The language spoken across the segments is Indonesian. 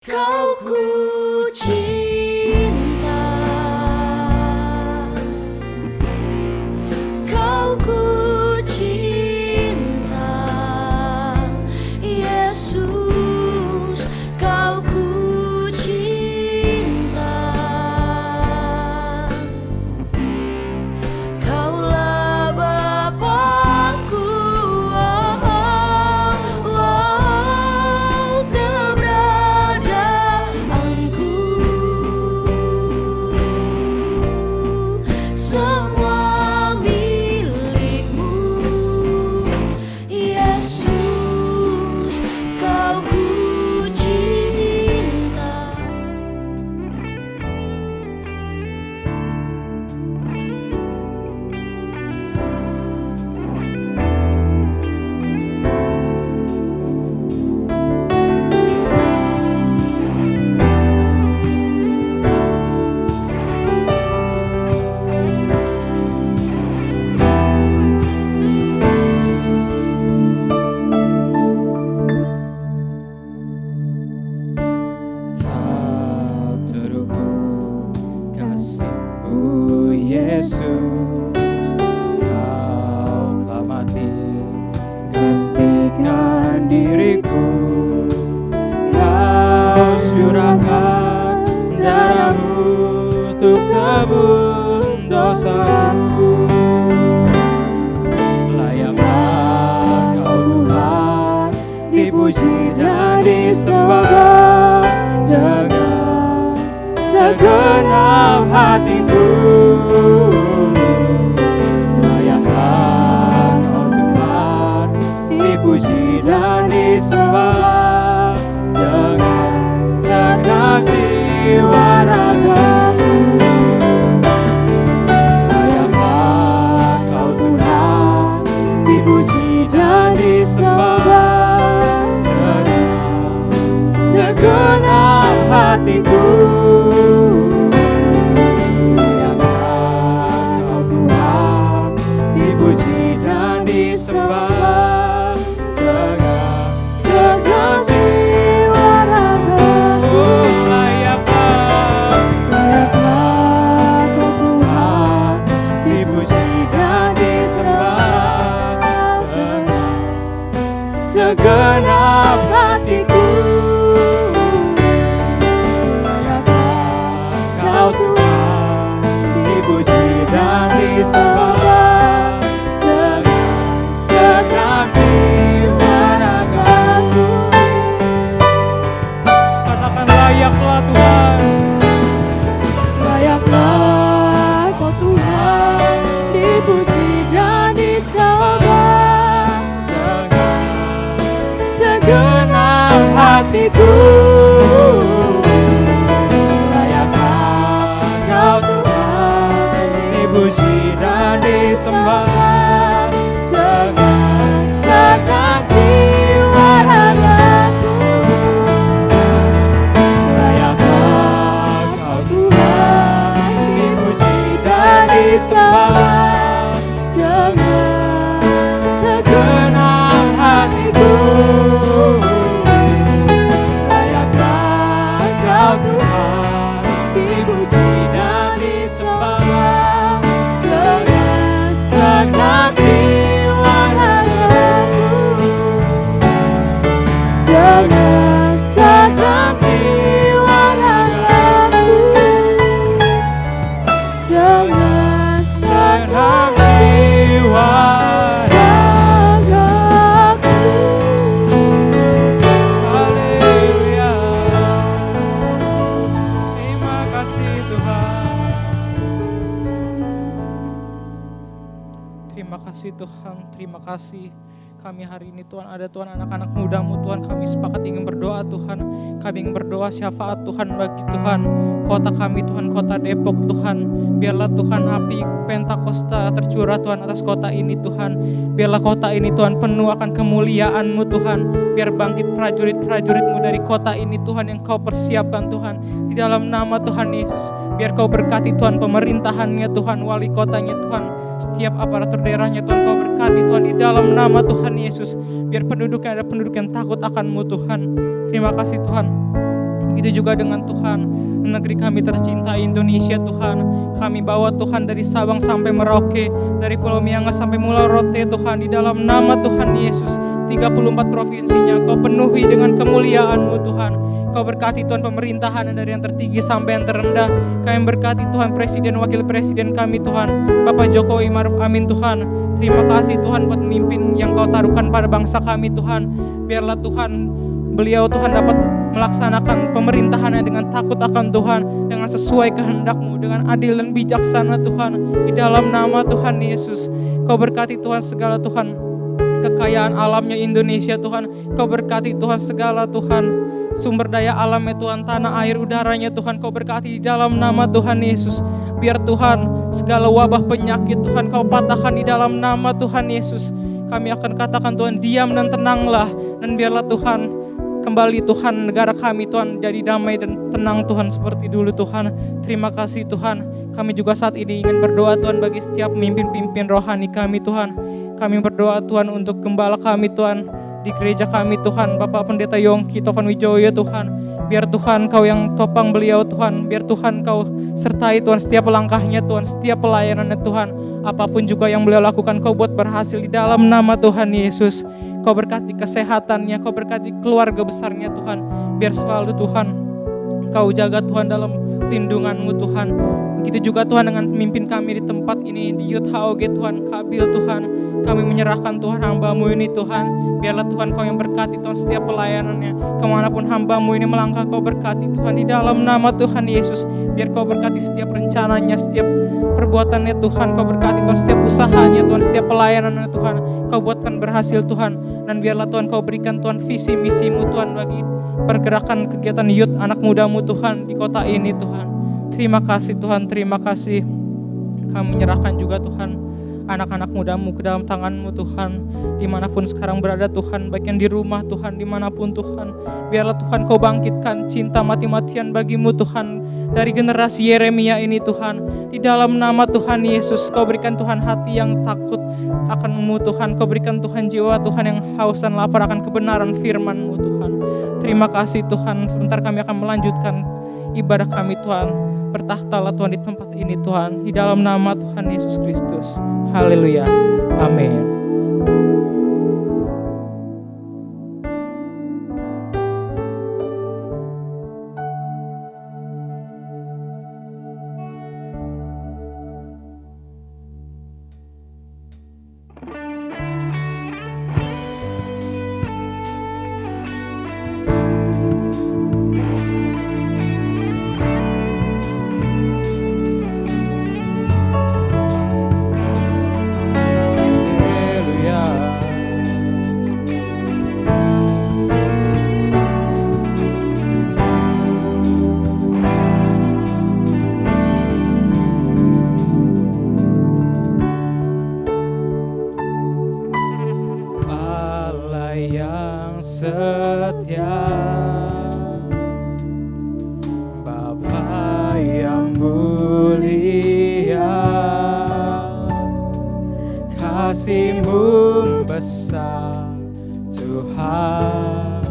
Kau ku cinta, Kau ku cinta, Yesus, Kau ku cinta. Kaulah Bapakku, keberadaanku, semua milikmu, Yesus, Kau ku cinta. Tak terukur kasih-Mu Yesus, Kau telah mati gantikan diriku. Kau curahkan darah-Mu untuk tebus dosaku. Layaklah Kau Tuhan, dipuji dan disembah dengan segenap hatiku. Layaklah Kau Tuhan, dipuji dan disembah dengan segenap jiwa ragaku. Layaklah Kau Tuhan, dipuji dan disembah dengan segenap hatiku. Layaklah Kau Tuhan, dipuji dan disembah dengan segenap jiwa ragaku. Layaklah Kau Tuhan, dipuji dan disembah dengan segenap hatiku. Layaklah Kau Tuhan, dipuji dan disembah dengan segenap jiwa ragaku. Katakan layaklah Tuhan. Layaklah Kau Tuhan, dipuji dan disembah Dengan segenap hatiku. layaklah Kau Tuhan, dipuji dan disembah dengan segenap jiwa ragaku. Layaklah Kau Tuhan, dipuji dan disembah dengan segenap hatiku. Layaklah Kau Tuhan, dipuji dan disembah dengan segenap jiwa ragaku. Dengan segenap jiwa ragaku. Dengan segenap jiwa ragaku. Haleluya. Terima kasih Tuhan. Terima kasih Tuhan, terima kasih. Kami hari ini Tuhan ada Tuhan anak-anak muda-Mu Tuhan, kami sepakat ingin berdoa Tuhan. Kami ingin berdoa syafaat Tuhan bagi Tuhan kota kami Tuhan, kota Depok Tuhan. Biarlah Tuhan api Pentakosta tercurah Tuhan atas kota ini Tuhan. Biarlah kota ini Tuhan penuh akan kemuliaan-Mu Tuhan. Biar bangkit prajurit-prajurit-Mu dari kota ini Tuhan yang Kau persiapkan Tuhan. Di dalam nama Tuhan Yesus, biar Kau berkati Tuhan pemerintahannya Tuhan, wali kotanya Tuhan, setiap aparatur daerahnya Tuhan Kau berkati Tuhan di dalam nama Tuhan Yesus. Biar penduduknya ada penduduk yang takut akan-Mu Tuhan. Terima kasih Tuhan. Begitu juga dengan Tuhan, negeri kami tercinta Indonesia Tuhan. Kami bawa Tuhan dari Sabang sampai Merauke, dari Pulau Miangas sampai Pulau Rote Tuhan. Di dalam nama Tuhan Yesus, 34 provinsinya Kau penuhi dengan kemuliaan-Mu Tuhan. Kau berkati Tuhan pemerintahan dari yang tertinggi sampai yang terendah. Kami berkati Tuhan Presiden, Wakil Presiden kami Tuhan, Bapak Jokowi Maruf Amin Tuhan. Terima kasih Tuhan buat pemimpin yang Kau taruhkan pada bangsa kami Tuhan. Biarlah Tuhan, beliau Tuhan dapat melaksanakan pemerintahannya dengan takut akan Tuhan, dengan sesuai kehendak-Mu, dengan adil dan bijaksana Tuhan. Di dalam nama Tuhan Yesus, Kau berkati Tuhan segala Tuhan kekayaan alamnya Indonesia Tuhan. Kau berkati Tuhan segala Tuhan sumber daya alamnya Tuhan, tanah air udaranya Tuhan. Kau berkati di dalam nama Tuhan Yesus. Biar Tuhan segala wabah penyakit Tuhan Kau patahkan di dalam nama Tuhan Yesus. Kami akan katakan Tuhan, diam dan tenanglah. Dan biarlah Tuhan kembali Tuhan negara kami Tuhan jadi damai dan tenang Tuhan seperti dulu Tuhan. Terima kasih Tuhan. Kami juga saat ini ingin berdoa Tuhan bagi setiap pemimpin-pemimpin rohani kami Tuhan. Kami berdoa Tuhan untuk gembala kami Tuhan di gereja kami Tuhan, Bapak Pendeta Yongki Tovan Wijoyo Tuhan. Biar Tuhan Kau yang topang beliau Tuhan. Biar Tuhan Kau sertai Tuhan setiap langkahnya Tuhan, setiap pelayanannya Tuhan. Apapun juga yang beliau lakukan Kau buat berhasil di dalam nama Tuhan Yesus. Kau berkati kesehatannya, Kau berkati keluarga besarnya Tuhan. Biar selalu Tuhan Kau jaga Tuhan dalam lindungan-Mu Tuhan. Begitu juga Tuhan dengan pemimpin kami di tempat ini, di Youth HOG Tuhan, Kabil Tuhan. Kami menyerahkan Tuhan hamba-Mu ini Tuhan. Biarlah Tuhan Kau yang berkati Tuhan setiap pelayanannya. Kemanapun hamba-Mu ini melangkah Kau berkati Tuhan di dalam nama Tuhan Yesus. Biar Kau berkati setiap rencananya, setiap perbuatannya Tuhan. Kau berkati Tuhan setiap usahanya Tuhan, setiap pelayanannya Tuhan. Kau buatkan berhasil Tuhan. Dan biarlah Tuhan Kau berikan Tuhan visi misi-Mu Tuhan bagi pergerakan kegiatan youth anak muda-Mu Tuhan di kota ini Tuhan. Terima kasih Tuhan, terima kasih. Kami menyerahkan juga Tuhan anak-anak muda-Mu ke dalam tangan-Mu Tuhan. Dimanapun sekarang berada Tuhan, baik yang di rumah Tuhan, dimanapun Tuhan. Biarlah Tuhan Kau bangkitkan cinta mati-matian bagi-Mu Tuhan. Dari generasi Yeremia ini Tuhan. Di dalam nama Tuhan Yesus, Kau berikan Tuhan hati yang takut akan-Mu Tuhan. Kau berikan Tuhan jiwa Tuhan yang haus dan lapar akan kebenaran firman-Mu Tuhan. Terima kasih Tuhan. Sebentar kami akan melanjutkan ibadah kami Tuhan. Bertahtalah Tuhan di tempat ini Tuhan. Di dalam nama Tuhan Yesus Kristus. Haleluya. Amin. Setia, Bapa yang mulia, kasih-Mu besar Tuhan.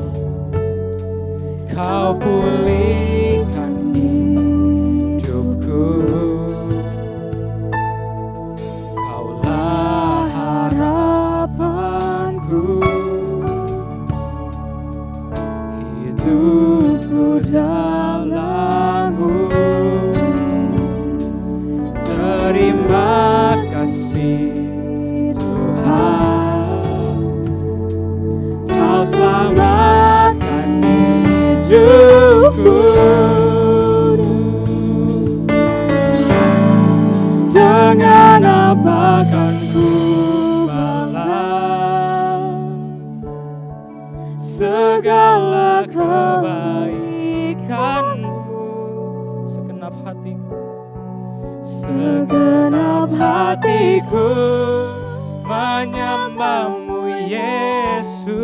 Kau pulihkan hidupku, Kaulah harapanku. Hidupku dalam-Mu, terima kasih Tuhan. Kau selamatkan hidupku, dengan apa kan ku balas segala kebaikan-Mu. Segenap hatiku, segenap hatiku menyembah-Mu Yesus.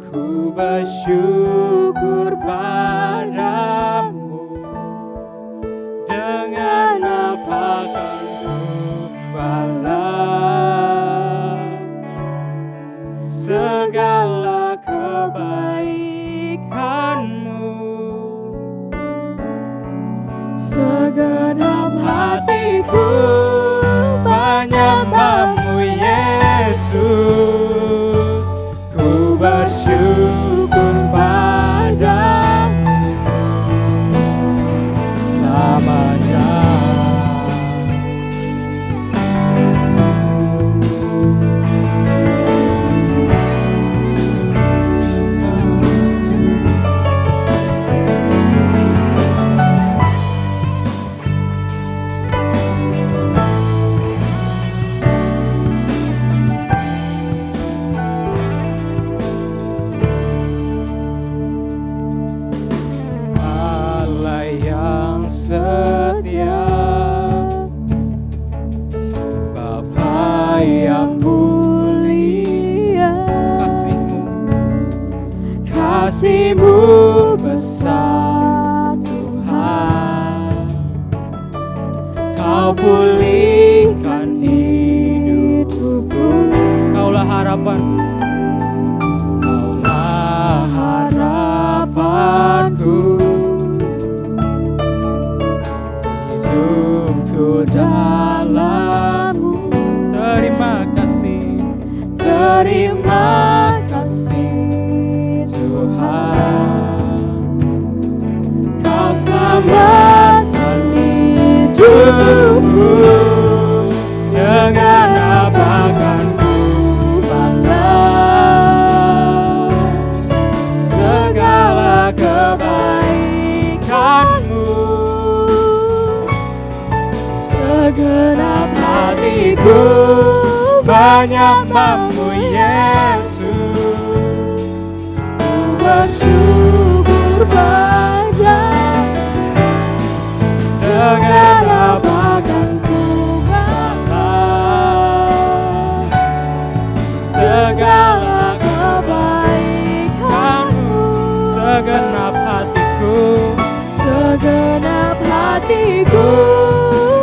Ku bersyukur padamu, dengan apa kan ku balas segala kebaikan hidupku dalam-Mu. Terima kasih Tuhan, Kau selamatkan hidupku. Dengan apa kan ku balas segala kebaikan-Mu. Segenap Hatiku menyembah-Mu Yesus. Ku bersyukur padamu. Dengan apa kan ku balas segala kebaikan-Mu. segenap hatiku Segenap hatiku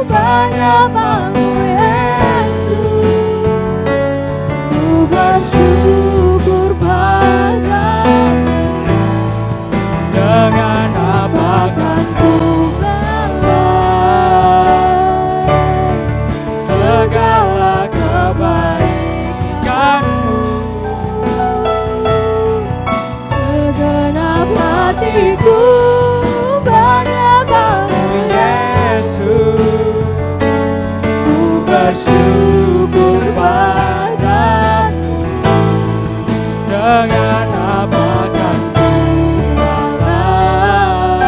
menyembah-Mu Yesus. Ku bersyukur padamu. dengan apa kan Ku balas segala kebaikan-Mu. segenap hatiku menyembah-Mu Yesus, Ku bersyukur padamu. dengan apa kan ku balas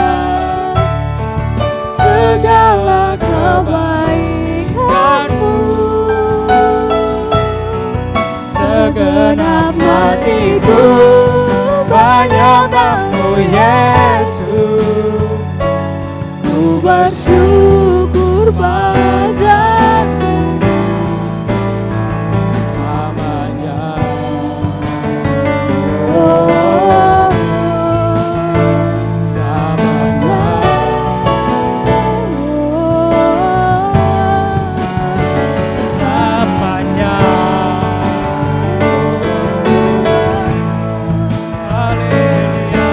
Segala kebaikan-Mu. Segenap hatiku menyembah-Mu Yesus. Ku bersyukur padamu. selamanya. Oh, Selamanya. Selamanya. Haleluya.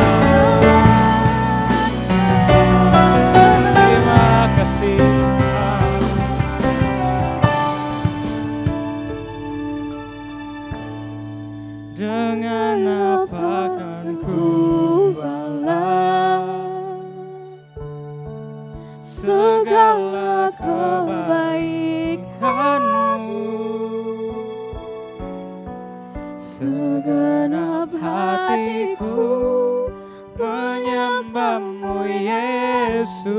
Terima kasih Tuhan. Dengan apa kan ku balas segala kebaikan-Mu. Segenap hatiku menyembah-Mu Yesus.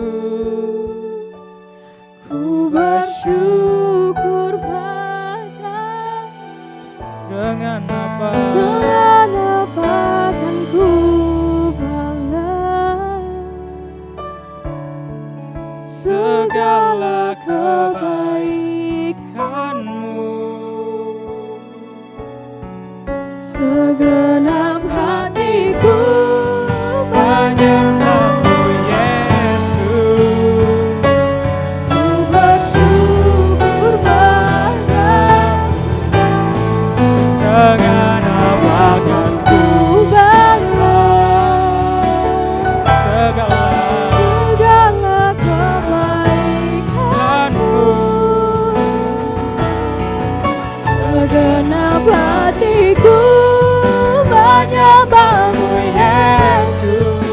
ku bersyukur padamu. Dengan apa Dengan apa kan ku balas segala kebaikan-Mu. segenap hatiku Menyembah-Mu Yesus. ku bersyukur padamu. Dengan apa kan Ku balas segala segala kebaikan-Mu. Segenap hatiku menyembah-Mu Yesus.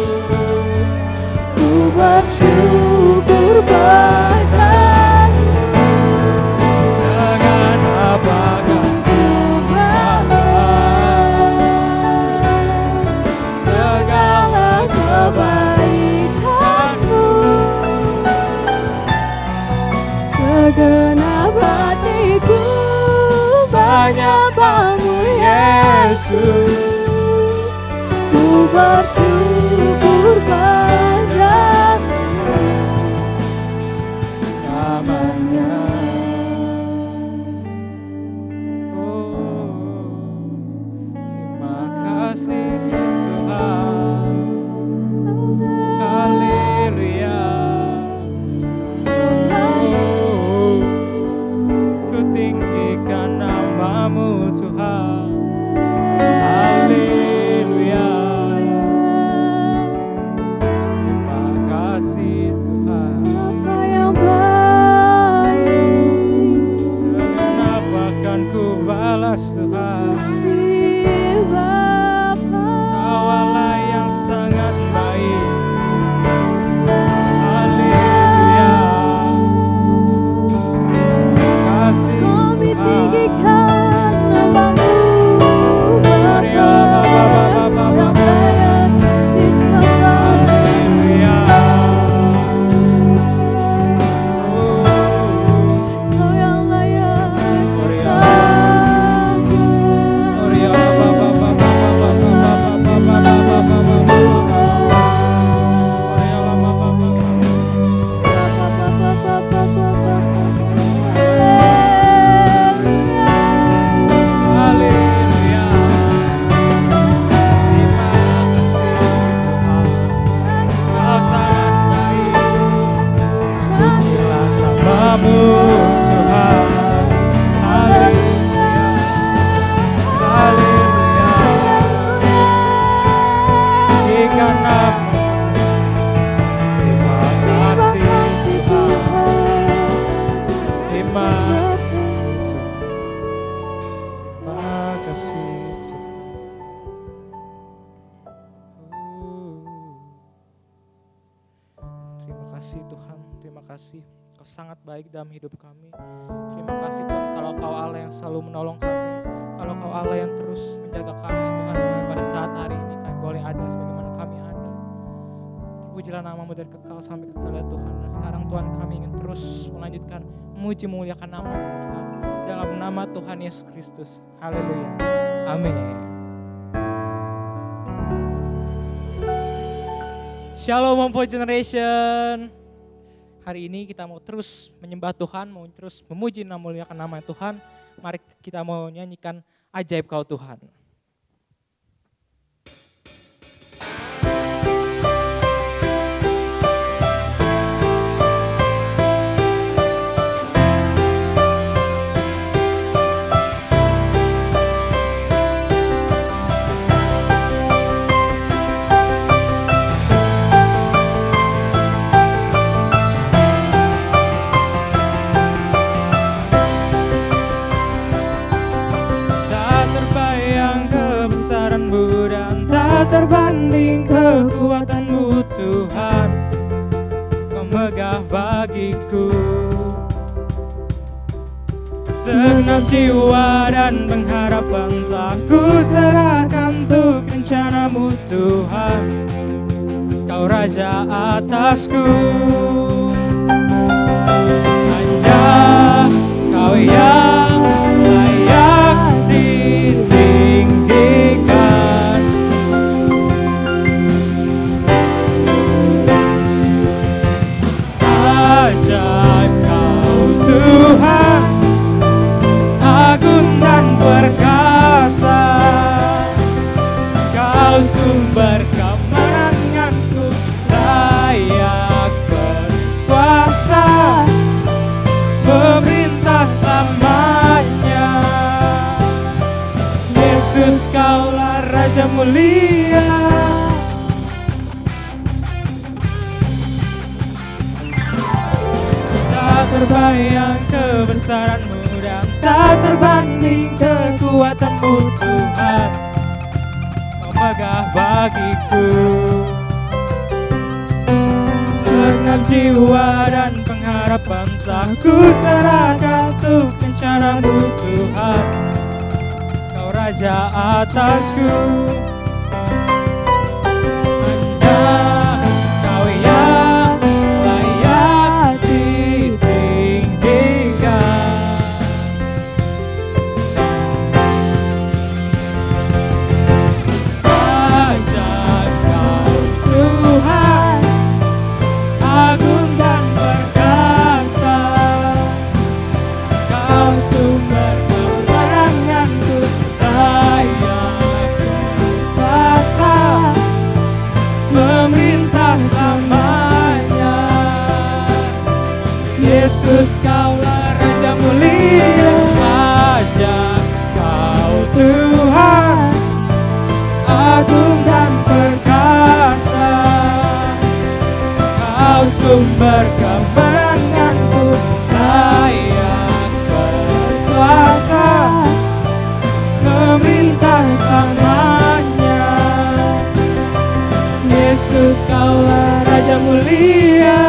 Ku bersyukur padamu. dengan apa kan Ku balas segala kebaikan-Mu. Segenap hatiku menyembah-Mu Yesus. Ku bersyukur padamu. selamanya. Oh, terima kasih Tuhan. Haleluya. Oh, ku tinggikan nama-Mu Tuhan. Haleluya. Terima kasih Tuhan. Terima Terima kasih Tuhan. Terima kasih Tuhan, terima kasih. Kau sangat baik dalam hidup kami. Terima kasih Tuhan kalau Kau Allah yang selalu menolong kami. Kalau Kau Allah yang terus menjaga kami Tuhan, sampai pada saat hari ini kami boleh ada sebagaimana kami ada. Terpujilah nama-Mu dari kekal sampai kekal ya Tuhan. Dan sekarang Tuhan kami ingin terus melanjutkan memuji memuliakan nama-Mu Tuhan. Dalam nama Tuhan Yesus Kristus. Haleluya. Amin. Shalom Mompo Generation. Hari ini kita mau terus menyembah Tuhan, mau terus memuji dan memuliakan nama Tuhan. Mari kita mau nyanyikan Ajaib Kau Tuhan. Terbanding kekuatan-Mu Tuhan, Kau megah bagiku. Segenap jiwa dan pengharapan telah ku serahkan untuk rencana-Mu Tuhan, Kau Raja atasku. Hanya Kau yang layak ditinggikan. Ajaib Kau Tuhan, agung dan perkasa. Kau sumber kemenanganku, layak berkuasa, memerintah selamanya. Yesus Kaulah Raja mulia. Terbayang kebesaran-Mu dan tak terbanding kekuatan-Mu Tuhan, Kau megah bagiku. Segenap jiwa dan pengharapan telah ku serahkan untuk rencana-Mu Tuhan, Kau Raja atasku. Hanya Kau yang layak Yesus Kaulah Raja mulia. Ajaib Kau Tuhan, agung dan perkasa. Kau sumber kemenanganku, layak berkuasa, memerintah selamanya. Yesus Kaulah Raja mulia.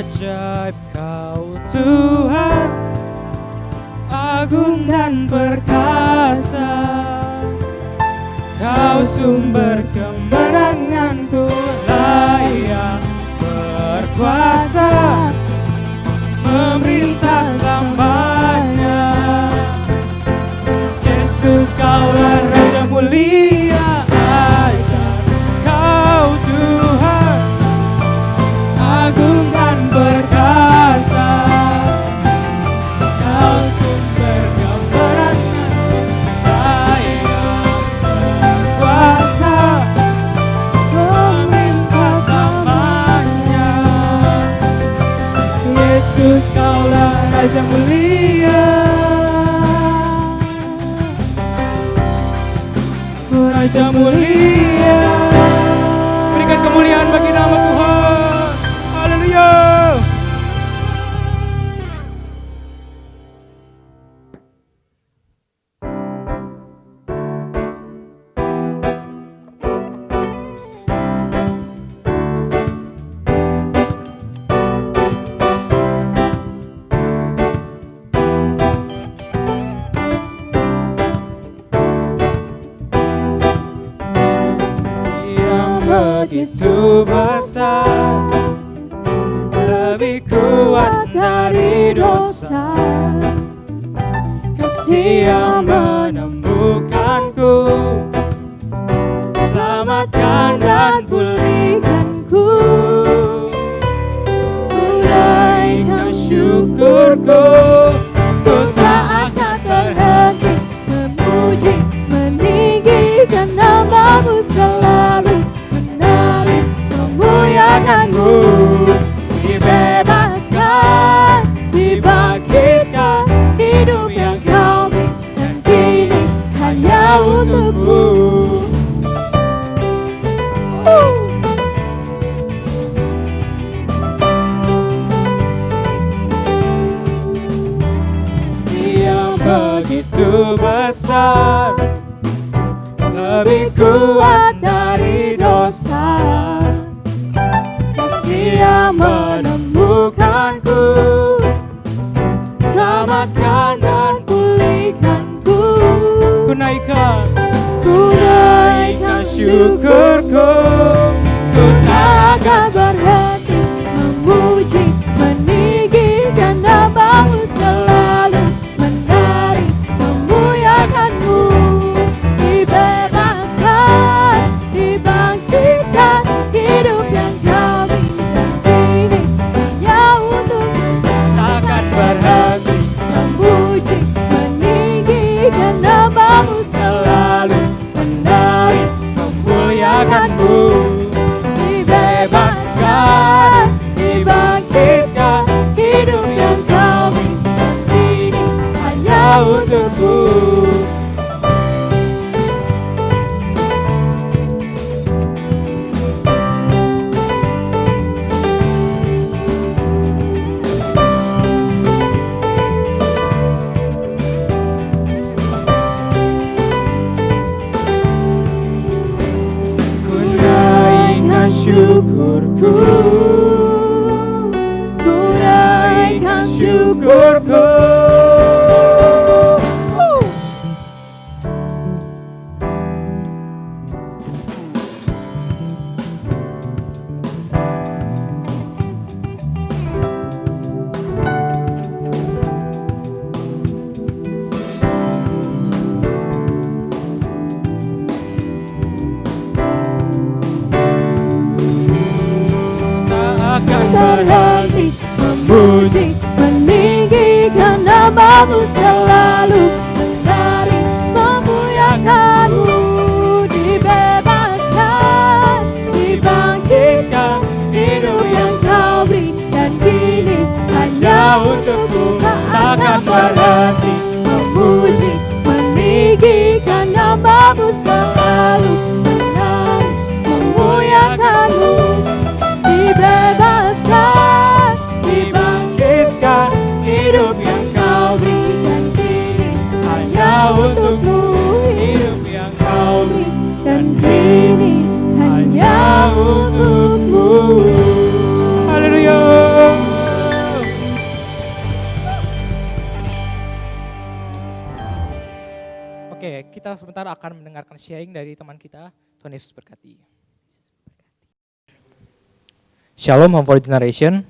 Ajaib Kau Tuhan, agung dan perkasa. Kau sumber kemenanganku, layak berkuasa, Raja mulia, Raja mulia. Berikan kemuliaan bagi nama Tuhan. Haleluya. Begitu besar, lebih kuat dari dosa. Kasih yang menemukanku, selamatkan dan pulihkanku. Uraikan syukurku, ku tak akan berhenti memuji, meninggikan nama-Mu selalu. Memuliakanmu, dibebaskan, dibangkitkan, hidup yang Kau beri dan kini hanya untuk-Mu. Yang begitu besar, lebih kuat dari dosa. Yang menemukanku, selamatkan dan pulihkanku. Ku naikkan syukurku, ku tak akan berhenti memuji, meninggikan nama-Mu selalu. Menari memuliakan-Mu, dibebaskan, dibangkitkan, hidup yang Kau beri. Memuji, meninggikan nama-Mu selalu. Menari memuliakan-Mu, dibebaskan, dibangkitkan, hidup yang Kau beri dan ini hanya untuk-Mu. Syukurku, ku naikkan syukurku. Berhenti memuji, meninggikan nama-Mu selalu. Menari memuliakan-Mu, dibebaskan, dibangkitkan, hidup yang Kau beri dan kini hanya untuk-Mu. Takkan berhenti memuji, meninggikan nama-Mu selalu. Menari memuliakan-Mu, dibebaskan, dibangkitkan, hidup yang Kau beri dan kini hanya untuk-Mu. Hidup yang Kau beri dan kini hanya untuk-Mu. Haleluya. Oke, kita sebentar akan mendengarkan sharing dari teman kita. Tuhan Yesus berkati. Shalom Home for Generation,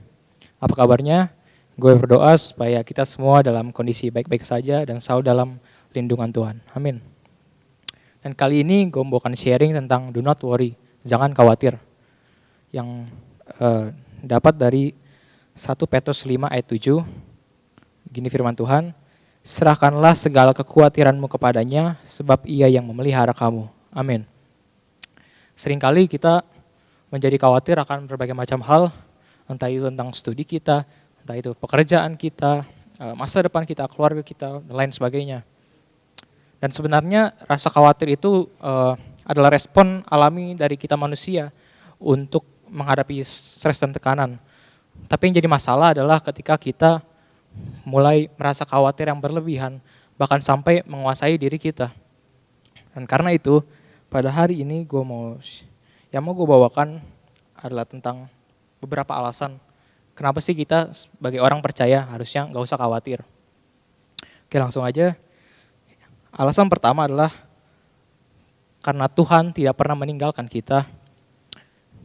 apa kabarnya? Gue berdoa supaya kita semua dalam kondisi baik-baik saja dan selalu dalam lindungan Tuhan. Amin. Dan kali ini gue membawakan sharing tentang do not worry, jangan khawatir. Yang dapat dari 1 Petrus 5 ayat 7, gini firman Tuhan, serahkanlah segala kekhawatiranmu kepadanya sebab Ia yang memelihara kamu. Amin. Seringkali kita menjadi khawatir akan berbagai macam hal, entah itu tentang studi kita, entah itu pekerjaan kita, masa depan kita, keluarga kita, dan lain sebagainya. Dan sebenarnya rasa khawatir itu adalah respon alami dari kita manusia untuk menghadapi stres dan tekanan. Tapi yang jadi masalah adalah ketika kita mulai merasa khawatir yang berlebihan, bahkan sampai menguasai diri kita. Dan karena itu, pada hari ini yang mau gue bawakan adalah tentang beberapa alasan kenapa sih kita sebagai orang percaya harusnya gak usah khawatir. Oke, langsung aja. Alasan pertama adalah karena Tuhan tidak pernah meninggalkan kita.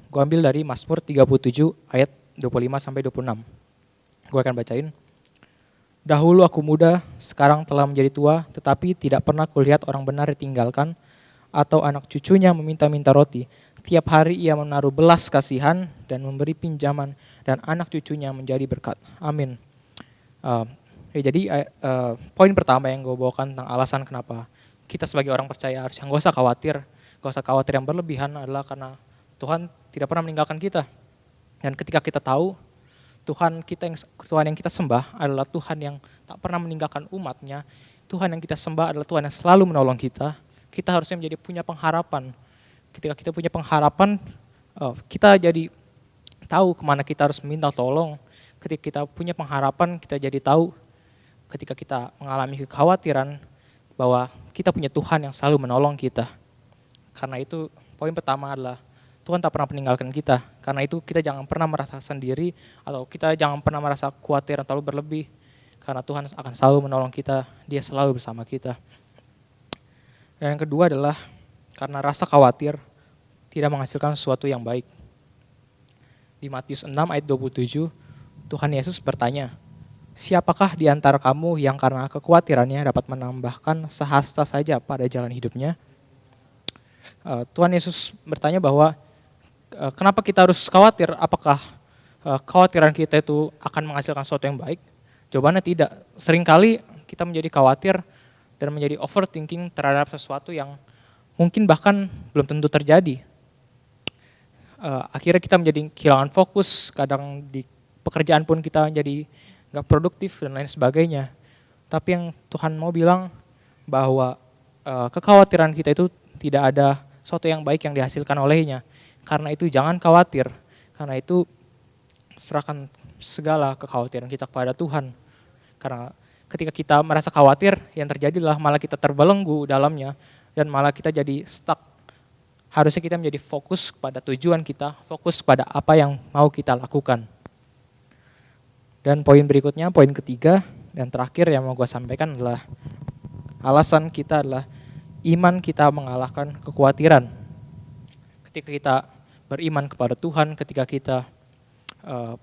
Gue ambil dari Mazmur 37 ayat 25-26. Gue akan bacain. Dahulu aku muda, sekarang telah menjadi tua, tetapi tidak pernah kulihat orang benar ditinggalkan, atau anak cucunya meminta-minta roti. Tiap hari ia menaruh belas kasihan dan memberi pinjaman, dan anak cucunya menjadi berkat. Amin. Jadi poin pertama yang gue bawakan tentang alasan kenapa kita sebagai orang percaya harus gak usah khawatir yang berlebihan adalah karena Tuhan tidak pernah meninggalkan kita. Dan ketika kita tahu Tuhan yang kita sembah adalah Tuhan yang tak pernah meninggalkan umatnya, Tuhan yang kita sembah adalah Tuhan yang selalu menolong kita, kita harusnya punya pengharapan. Ketika kita punya pengharapan, kita jadi tahu kemana kita harus minta tolong. Ketika kita punya pengharapan, kita jadi tahu ketika kita mengalami kekhawatiran bahwa kita punya Tuhan yang selalu menolong kita. Karena itu poin pertama adalah Tuhan tak pernah meninggalkan kita. Karena itu kita jangan pernah merasa sendiri atau kita jangan pernah merasa khawatir atau terlalu berlebih. Karena Tuhan akan selalu menolong kita, Dia selalu bersama kita. Dan yang kedua adalah karena rasa khawatir tidak menghasilkan sesuatu yang baik. Di Matius 6 ayat 27, Tuhan Yesus bertanya, siapakah di antara kamu yang karena kekhawatirannya dapat menambahkan sehasta saja pada jalan hidupnya? Tuhan Yesus bertanya bahwa kenapa kita harus khawatir? Apakah kekhawatiran kita itu akan menghasilkan sesuatu yang baik? Jawabannya tidak. Seringkali kita menjadi khawatir dan menjadi overthinking terhadap sesuatu yang mungkin bahkan belum tentu terjadi. Akhirnya kita menjadi kehilangan fokus, kadang di pekerjaan pun kita menjadi gak produktif dan lain sebagainya. Tapi yang Tuhan mau bilang bahwa kekhawatiran kita itu tidak ada sesuatu yang baik yang dihasilkan olehnya. Karena itu jangan khawatir, karena itu serahkan segala kekhawatiran kita kepada Tuhan. Karena ketika kita merasa khawatir, yang terjadilah malah kita terbelenggu dalamnya dan malah kita jadi stuck. Harusnya kita menjadi fokus pada tujuan kita, fokus pada apa yang mau kita lakukan. Dan poin berikutnya, poin ketiga dan terakhir yang mau gue sampaikan adalah alasan kita adalah iman kita mengalahkan kekhawatiran. Ketika kita beriman kepada Tuhan, ketika kita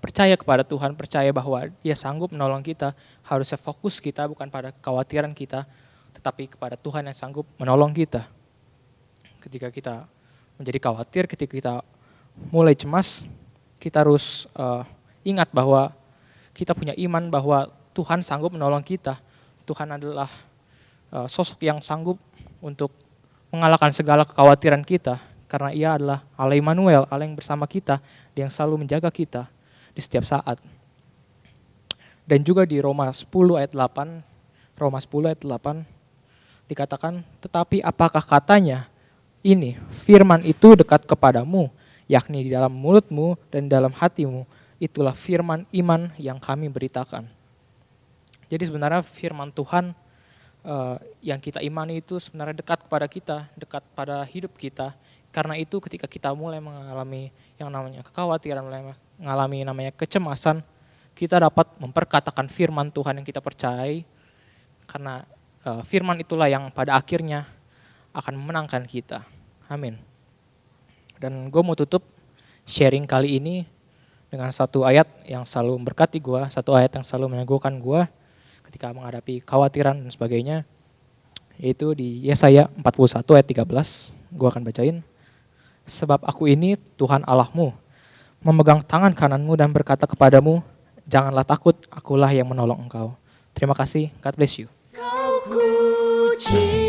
percaya kepada Tuhan, percaya bahwa Dia sanggup menolong kita, harusnya fokus kita bukan pada kekhawatiran kita, tetapi kepada Tuhan yang sanggup menolong kita. Ketika kita menjadi khawatir, ketika kita mulai cemas, kita harus ingat bahwa kita punya iman bahwa Tuhan sanggup menolong kita. Tuhan adalah sosok yang sanggup untuk mengalahkan segala kekhawatiran kita. Karena Ia adalah Allah Immanuel, Allah yang bersama kita, Dia yang selalu menjaga kita di setiap saat. Dan juga di Roma 10 ayat 8 dikatakan, tetapi apakah katanya ini, firman itu dekat kepadamu, yakni di dalam mulutmu dan dalam hatimu, itulah firman iman yang kami beritakan. Jadi sebenarnya firman Tuhan yang kita imani itu sebenarnya dekat kepada kita, dekat pada hidup kita. Karena itu ketika kita mulai mengalami yang namanya kekhawatiran, mulai mengalami namanya kecemasan, kita dapat memperkatakan firman Tuhan yang kita percayai. Karena firman itulah yang pada akhirnya akan memenangkan kita. Amin. Dan gue mau tutup sharing kali ini dengan satu ayat yang selalu memberkati gue, satu ayat yang selalu meneguhkan gue ketika menghadapi kekhawatiran dan sebagainya, yaitu di Yesaya 41 ayat 13. Gue akan bacain. Sebab aku ini Tuhan Allahmu, memegang tangan kananmu dan berkata kepadamu, janganlah takut, akulah yang menolong engkau. Terima kasih, God bless you. Kau ku cinta.